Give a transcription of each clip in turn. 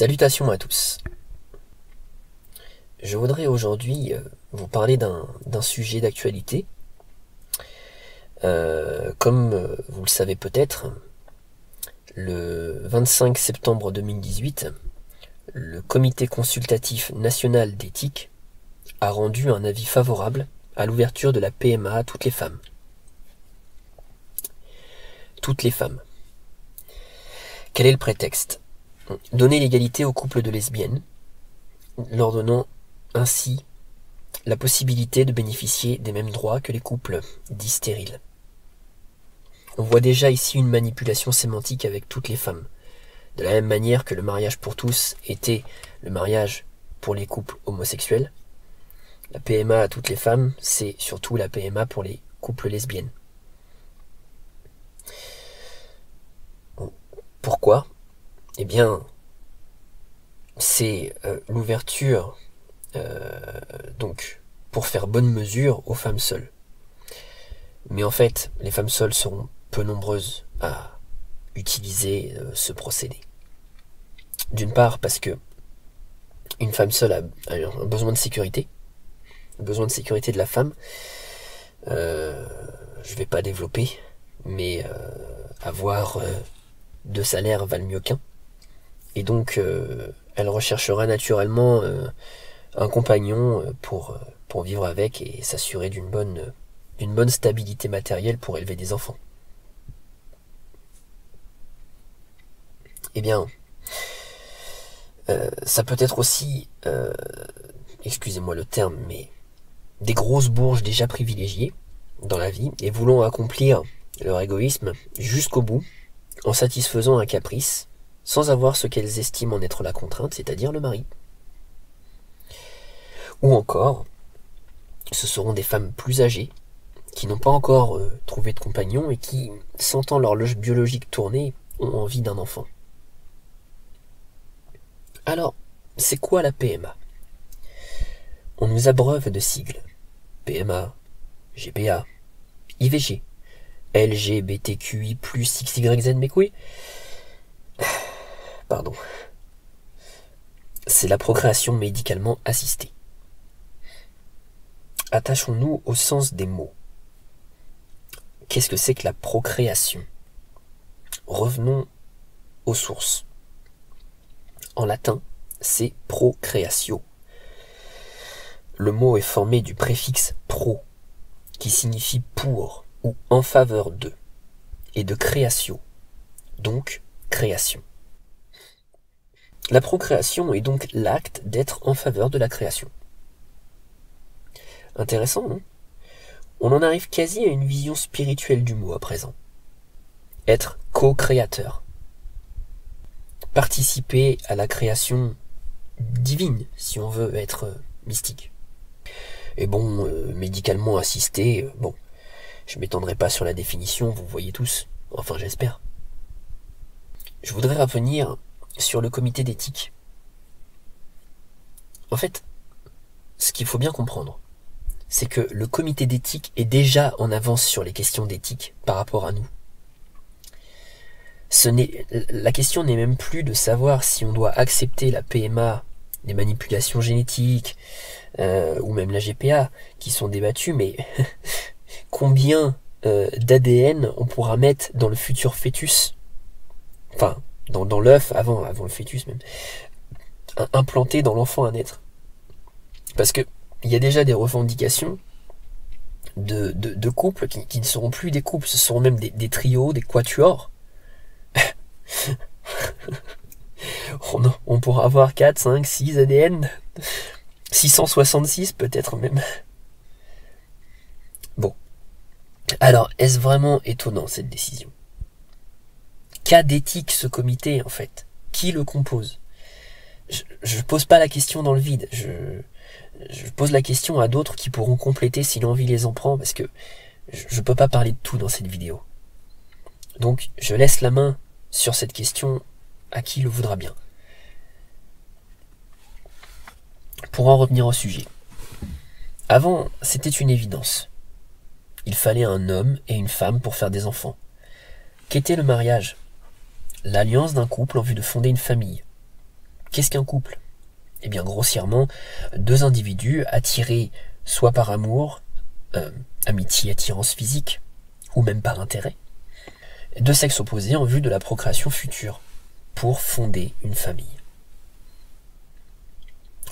Salutations à tous. Je voudrais aujourd'hui vous parler d'un sujet d'actualité. Comme vous le savez peut-être, le 25 septembre 2018, le Comité consultatif national d'éthique a rendu un avis favorable à l'ouverture de la PMA à toutes les femmes. Toutes les femmes. Quel est le prétexte ? Donner l'égalité aux couples de lesbiennes, leur donnant ainsi la possibilité de bénéficier des mêmes droits que les couples dits stériles. On voit déjà ici une manipulation sémantique avec toutes les femmes. De la même manière que le mariage pour tous était le mariage pour les couples homosexuels, la PMA à toutes les femmes, c'est surtout la PMA pour les couples lesbiennes. Pourquoi ? Eh bien, c'est l'ouverture donc pour faire bonne mesure aux femmes seules. Mais en fait, les femmes seules seront peu nombreuses à utiliser ce procédé. D'une part parce que une femme seule a un besoin de sécurité, de la femme. Je vais pas développer, mais avoir deux salaires valent mieux qu'un. Et donc, elle recherchera naturellement un compagnon pour vivre avec et s'assurer d'une bonne stabilité matérielle pour élever des enfants. Eh bien, ça peut être aussi, excusez-moi le terme, mais des grosses bourges déjà privilégiées dans la vie et voulant accomplir leur égoïsme jusqu'au bout en satisfaisant un caprice sans avoir ce qu'elles estiment en être la contrainte, c'est-à-dire le mari. Ou encore, ce seront des femmes plus âgées, qui n'ont pas encore trouvé de compagnon et qui, sentant l'horloge biologique tourner, ont envie d'un enfant. Alors, c'est quoi la PMA ? On nous abreuve de sigles. PMA, GPA, IVG, LGBTQI+, XYZ, mes couilles. Pardon. C'est la procréation médicalement assistée. Attachons-nous au sens des mots. Qu'est-ce que c'est que la procréation ? Revenons aux sources. En latin, c'est procreatio. Le mot est formé du préfixe pro, qui signifie pour ou en faveur de, et de créatio, donc création. La procréation est donc l'acte d'être en faveur de la création. Intéressant, non ? On en arrive quasi à une vision spirituelle du mot à présent. Être co-créateur. Participer à la création divine, si on veut être mystique. Et bon, médicalement assisté, bon, je m'étendrai pas sur la définition, vous voyez tous, enfin j'espère. Je voudrais revenir sur le comité d'éthique. En fait, ce qu'il faut bien comprendre, c'est que le comité d'éthique est déjà en avance sur les questions d'éthique par rapport à nous. La question n'est même plus de savoir si on doit accepter la PMA, les manipulations génétiques, ou même la GPA, qui sont débattues, mais combien d'ADN on pourra mettre dans le futur fœtus, enfin, dans l'œuf, avant le fœtus même, implanté dans l'enfant à naître. Parce que il y a déjà des revendications de couples qui ne seront plus des couples, ce seront même des trios, des quatuors. On pourra avoir 4, 5, 6 ADN, 666 peut-être même. Bon. Alors, est-ce vraiment étonnant cette décision ? Qu'a d'éthique ce comité en fait ? Qui le compose ? Je pose pas la question dans le vide, je pose la question à d'autres qui pourront compléter si l'envie les en prend, parce que je peux pas parler de tout dans cette vidéo. Donc je laisse la main sur cette question à qui le voudra bien. Pour en revenir au sujet. Avant, c'était une évidence. Il fallait un homme et une femme pour faire des enfants. Qu'était le mariage ? L'alliance d'un couple en vue de fonder une famille. Qu'est-ce qu'un couple? Eh bien, grossièrement, deux individus attirés soit par amour, amitié, attirance physique, ou même par intérêt, deux sexes opposés en vue de la procréation future, pour fonder une famille.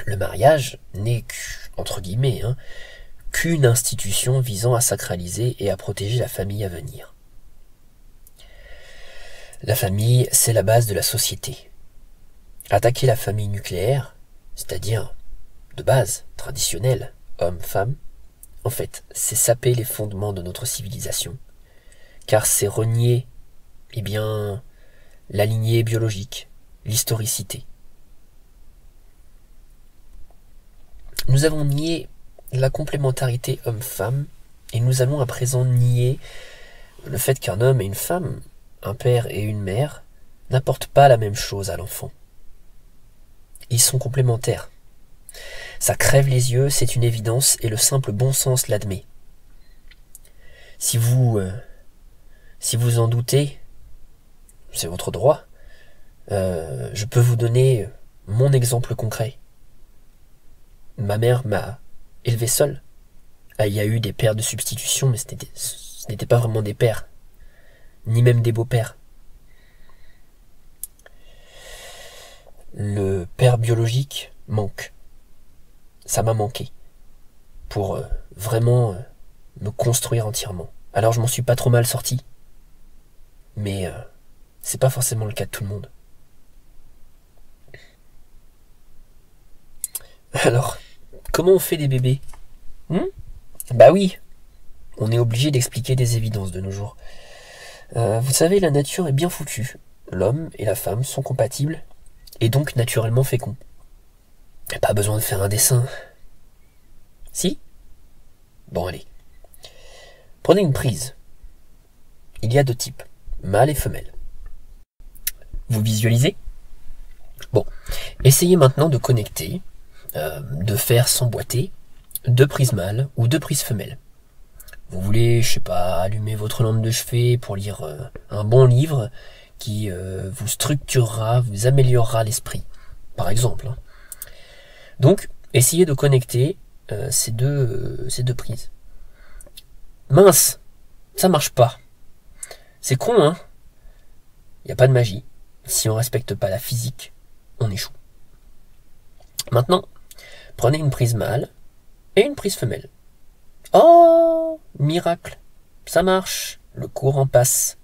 Le mariage n'est entre guillemets, qu'une institution visant à sacraliser et à protéger la famille à venir. La famille, c'est la base de la société. Attaquer la famille nucléaire, c'est-à-dire de base, traditionnelle, homme-femme, en fait, c'est saper les fondements de notre civilisation, car c'est renier, la lignée biologique, l'historicité. Nous avons nié la complémentarité homme-femme, et nous allons à présent nier le fait qu'un homme et une femme, un père et une mère, n'apportent pas la même chose à l'enfant. Ils sont complémentaires. Ça crève les yeux, c'est une évidence, et le simple bon sens l'admet. Si vous en doutez, c'est votre droit. Je peux vous donner mon exemple concret. Ma mère m'a élevé seule. Il y a eu des pères de substitution, mais ce n'était pas vraiment des pères, ni même des beaux-pères. Le père biologique manque. Ça m'a manqué pour vraiment me construire entièrement. Alors je m'en suis pas trop mal sorti, mais c'est pas forcément le cas de tout le monde. Alors, comment on fait des bébés? Bah oui, on est obligé d'expliquer des évidences de nos jours. Vous savez, la nature est bien foutue. L'homme et la femme sont compatibles et donc naturellement féconds. Pas besoin de faire un dessin. Si? Bon, allez. Prenez une prise. Il y a deux types, mâle et femelle. Vous visualisez? Bon, essayez maintenant de connecter, de faire s'emboîter deux prises mâles ou deux prises femelles. Vous voulez, je sais pas, allumer votre lampe de chevet pour lire un bon livre qui vous structurera, vous améliorera l'esprit, par exemple. Donc, essayez de connecter ces deux prises. Mince, ça marche pas. C'est con, hein? Il n'y a pas de magie. Si on respecte pas la physique, on échoue. Maintenant, prenez une prise mâle et une prise femelle. Oh, miracle, ça marche, le courant passe.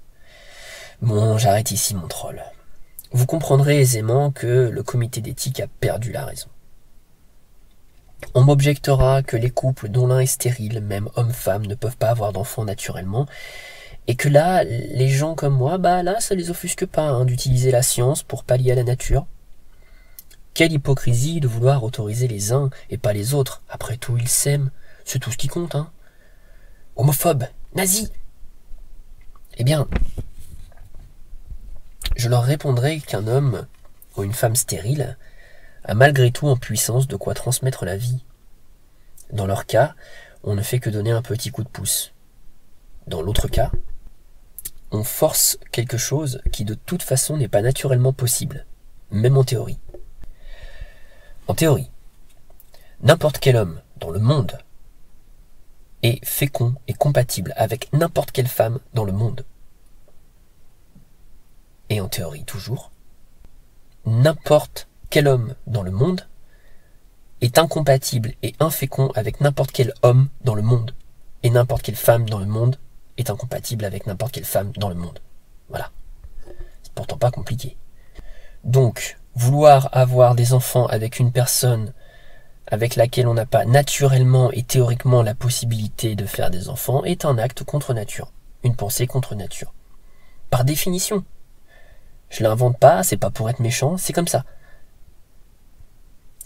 Bon, j'arrête ici mon troll. Vous comprendrez aisément que le comité d'éthique a perdu la raison. On m'objectera que les couples dont l'un est stérile, même homme-femme, ne peuvent pas avoir d'enfants naturellement, et que là, les gens comme moi, là, ça les offusque pas d'utiliser la science pour pallier à la nature. Quelle hypocrisie de vouloir autoriser les uns et pas les autres. Après tout, ils s'aiment, c'est tout ce qui compte, Homophobe, nazi. Eh bien, je leur répondrai qu'un homme ou une femme stérile a malgré tout en puissance de quoi transmettre la vie. Dans leur cas, on ne fait que donner un petit coup de pouce. Dans l'autre cas, on force quelque chose qui de toute façon n'est pas naturellement possible, même en théorie. En théorie, n'importe quel homme dans le monde est fécond et compatible avec n'importe quelle femme dans le monde. Et en théorie toujours, n'importe quel homme dans le monde est incompatible et infécond avec n'importe quel homme dans le monde. Et n'importe quelle femme dans le monde est incompatible avec n'importe quelle femme dans le monde. Voilà. C'est pourtant pas compliqué. Donc, vouloir avoir des enfants avec une personne avec laquelle on n'a pas naturellement et théoriquement la possibilité de faire des enfants est un acte contre nature. Une pensée contre nature. Par définition. Je l'invente pas, c'est pas pour être méchant, c'est comme ça.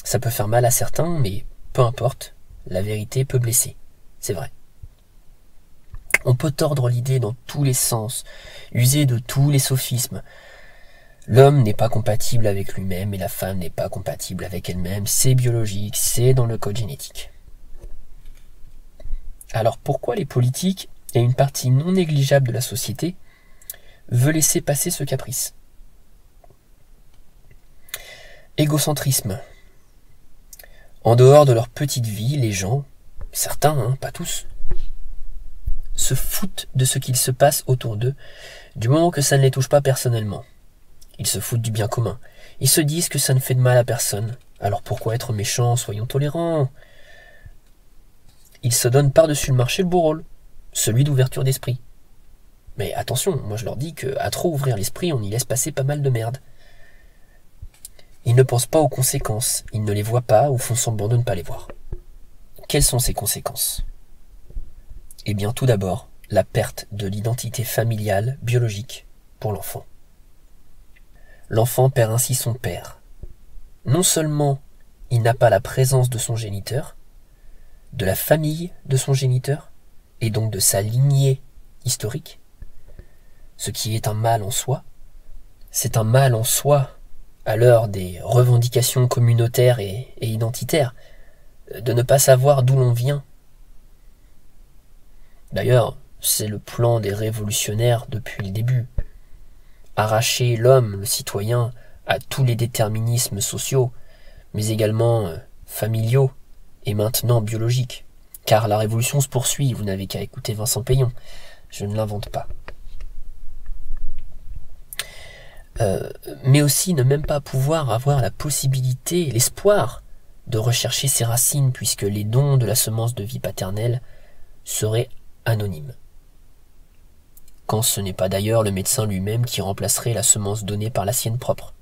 Ça peut faire mal à certains, mais peu importe, la vérité peut blesser. C'est vrai. On peut tordre l'idée dans tous les sens, user de tous les sophismes. L'homme n'est pas compatible avec lui-même et la femme n'est pas compatible avec elle-même. C'est biologique, c'est dans le code génétique. Alors pourquoi les politiques et une partie non négligeable de la société veulent laisser passer ce caprice? Égocentrisme. En dehors de leur petite vie, les gens, certains, pas tous, se foutent de ce qu'il se passe autour d'eux, du moment que ça ne les touche pas personnellement. Ils se foutent du bien commun. Ils se disent que ça ne fait de mal à personne. Alors pourquoi être méchants, soyons tolérants. Ils se donnent par-dessus le marché le beau rôle, celui d'ouverture d'esprit. Mais attention, moi je leur dis qu'à trop ouvrir l'esprit, on y laisse passer pas mal de merde. Ils ne pensent pas aux conséquences, ils ne les voient pas ou font semblant de ne pas les voir. Quelles sont ces conséquences? Eh bien tout d'abord, la perte de l'identité familiale biologique pour l'enfant. L'enfant perd ainsi son père. Non seulement il n'a pas la présence de son géniteur, de la famille de son géniteur, et donc de sa lignée historique, ce qui est un mal en soi. C'est un mal en soi à l'heure des revendications communautaires et identitaires, de ne pas savoir d'où l'on vient. D'ailleurs, c'est le plan des révolutionnaires depuis le début. Arracher l'homme, le citoyen, à tous les déterminismes sociaux, mais également familiaux et maintenant biologiques. Car la révolution se poursuit, vous n'avez qu'à écouter Vincent Peillon, je ne l'invente pas. Mais aussi ne même pas pouvoir avoir la possibilité, l'espoir de rechercher ses racines, puisque les dons de la semence de vie paternelle seraient anonymes. Quand ce n'est pas d'ailleurs le médecin lui-même qui remplacerait la semence donnée par la sienne propre.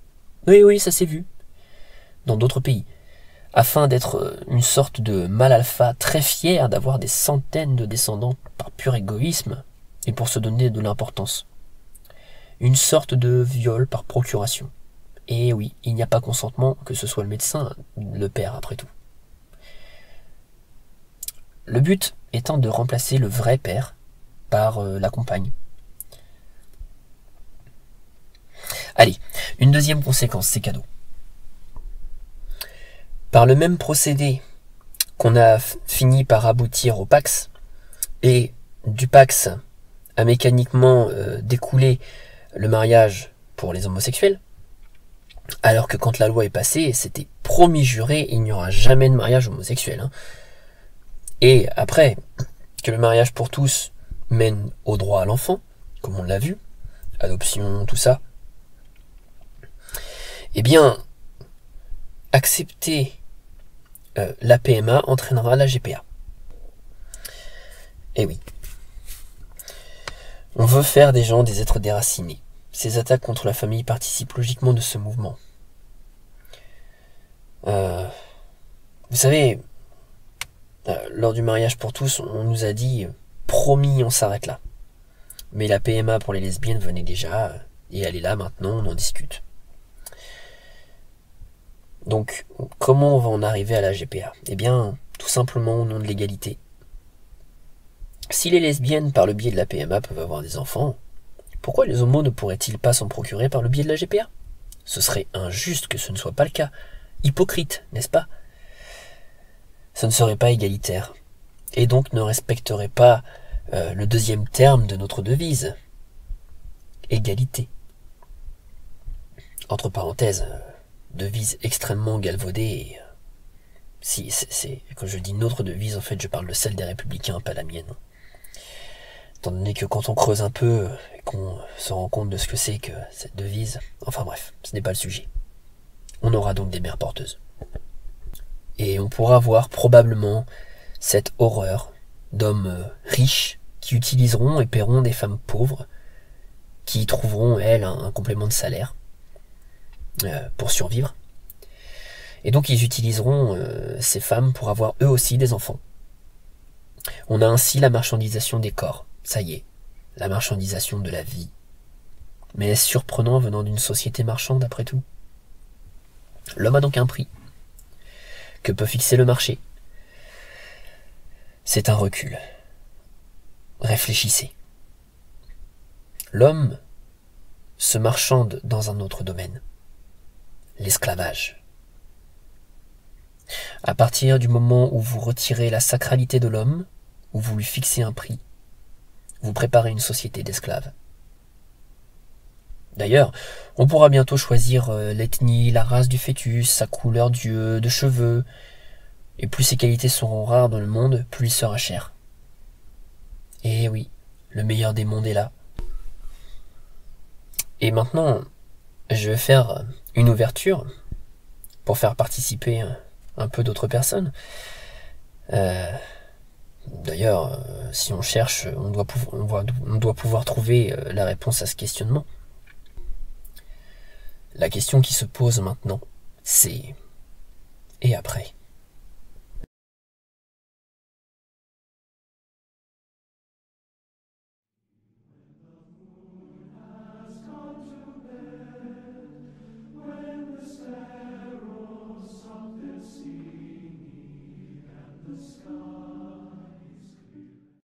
Oui, ça s'est vu. Dans d'autres pays. Afin d'être une sorte de mâle alpha très fier d'avoir des centaines de descendants par pur égoïsme et pour se donner de l'importance. Une sorte de viol par procuration. Et oui, il n'y a pas consentement, que ce soit le médecin, le père après tout. Le but étant de remplacer le vrai père par la compagne. Allez, une deuxième conséquence, c'est cadeau. Par le même procédé qu'on a fini par aboutir au Pax, et du Pax a mécaniquement découlé le mariage pour les homosexuels, alors que quand la loi est passée, c'était promis juré, il n'y aura jamais de mariage homosexuel. Et après, que le mariage pour tous mène au droit à l'enfant, comme on l'a vu, adoption, tout ça, eh bien, accepter la PMA entraînera la GPA. Et oui. On veut faire des gens des êtres déracinés. Ces attaques contre la famille participent logiquement de ce mouvement. Vous savez, lors du mariage pour tous, on nous a dit « promis, on s'arrête là ». Mais la PMA pour les lesbiennes venait déjà, et elle est là maintenant, on en discute. Donc, comment on va en arriver à la GPA? Eh bien, tout simplement au nom de l'égalité. Si les lesbiennes, par le biais de la PMA, peuvent avoir des enfants, pourquoi les homos ne pourraient-ils pas s'en procurer par le biais de la GPA? Ce serait injuste que ce ne soit pas le cas. Hypocrite, n'est-ce pas? Ce ne serait pas égalitaire. Et donc ne respecterait pas le deuxième terme de notre devise. Égalité. Entre parenthèses, devise extrêmement galvaudée. Si, quand je dis notre devise, en fait, je parle de celle des Républicains, pas la mienne. Étant donné que quand on creuse un peu et qu'on se rend compte de ce que c'est que cette devise, enfin bref, ce n'est pas le sujet. On aura donc des mères porteuses. Et on pourra voir probablement cette horreur d'hommes riches qui utiliseront et paieront des femmes pauvres qui trouveront, elles, un complément de salaire pour survivre. Et donc ils utiliseront ces femmes pour avoir eux aussi des enfants. On a ainsi la marchandisation des corps. Ça y est, la marchandisation de la vie. Mais est-ce surprenant venant d'une société marchande après tout? L'homme a donc un prix. Que peut fixer le marché? C'est un recul. Réfléchissez. L'homme se marchande dans un autre domaine. L'esclavage. À partir du moment où vous retirez la sacralité de l'homme, où vous lui fixez un prix, vous préparez une société d'esclaves. D'ailleurs, on pourra bientôt choisir l'ethnie, la race du fœtus, sa couleur de cheveux, et plus ces qualités seront rares dans le monde, plus il sera cher. Et oui, le meilleur des mondes est là. Et maintenant, je vais faire une ouverture pour faire participer un peu d'autres personnes. Euh, D'ailleurs, si on cherche, on doit pouvoir trouver la réponse à ce questionnement. La question qui se pose maintenant, c'est: et après?